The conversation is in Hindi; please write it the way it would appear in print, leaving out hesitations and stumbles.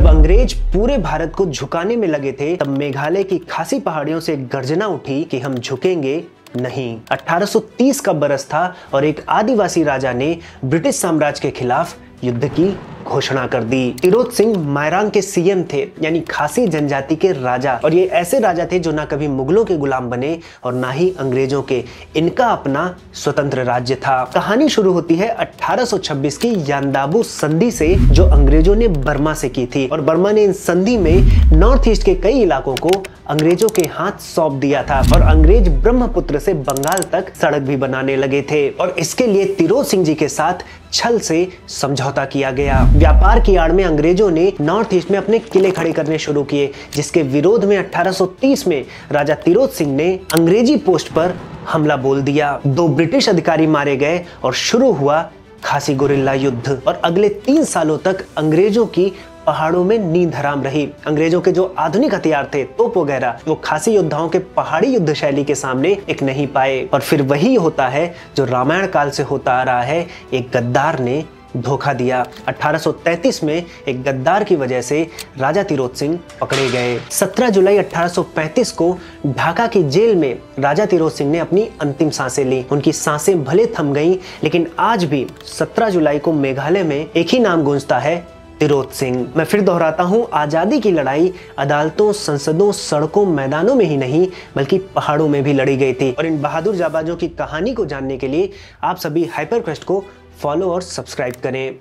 जब अंग्रेज पूरे भारत को झुकाने में लगे थे, तब मेघालय की खासी पहाड़ियों से गर्जना उठी कि हम झुकेंगे नहीं। 1830 का बरस था और एक आदिवासी राजा ने ब्रिटिश साम्राज्य के खिलाफ युद्ध की घोषणा कर दी। तिरोत सिंह मायरांग के सीएम थे, यानी खासी जनजाति के राजा, और ये ऐसे राजा थे जो ना कभी मुगलों के गुलाम बने और ना ही अंग्रेजों के। इनका अपना स्वतंत्र राज्य था। कहानी शुरू होती है 1826 की यानदाबू संधि से, जो अंग्रेजों ने बर्मा से की थी, और बर्मा ने इन संधि में नॉर्थ ईस्ट के कई इलाकों को अंग्रेजों के हाथ सौंप दिया था, और अंग्रेज ब्रह्मपुत्र से बंगाल तक सड़क भी बनाने लगे थे। और इसके लिए तिरोत सिंह जी के साथ छल से समझौता किया गया। व्यापार की आड़ में अंग्रेजों ने नॉर्थ ईस्ट में अपने किले खड़े करने शुरू किए, जिसके विरोध में 1830 में राजा तिरोत सिंह ने अंग्रेजी पोस्ट पर हमला बोल दिया। 2 ब्रिटिश अधिकारी मारे गए और शुरू हुआ खासी गुरिल्ला युद्ध। और अगले 3 सालों तक अंग्रेजों की पहाड़ों में नींद हराम रही। अंग्रेजों के जो आधुनिक हथियार थे, तोप वगैरह, वो खासी योद्धाओं के पहाड़ी युद्ध शैली के सामने टिक नहीं पाए। और फिर वही होता है जो रामायण काल से होता आ रहा है, एक गद्दार ने धोखा दिया। 1833 में एक गद्दार की वजह से राजा तिरोत सिंह पकड़े गए। 17 जुलाई 1835 को ढाका की जेल में राजा तिरोत सिंह ने अपनी अंतिम सांसें ली। उनकी सांसें भले थम गईं, लेकिन आज भी 17 जुलाई को मेघालय में एक ही नाम गूंजता है, तिरोत सिंह। मैं फिर दोहराता हूं, आजादी की लड़ाई अदालतों, संसदों, सड़कों, मैदानों में ही नहीं, बल्कि पहाड़ों में भी लड़ी गई थी। और इन बहादुर जाबाजों की कहानी को जानने के लिए आप सभी हाइपरक्वेस्ट को फॉलो और सब्सक्राइब करें।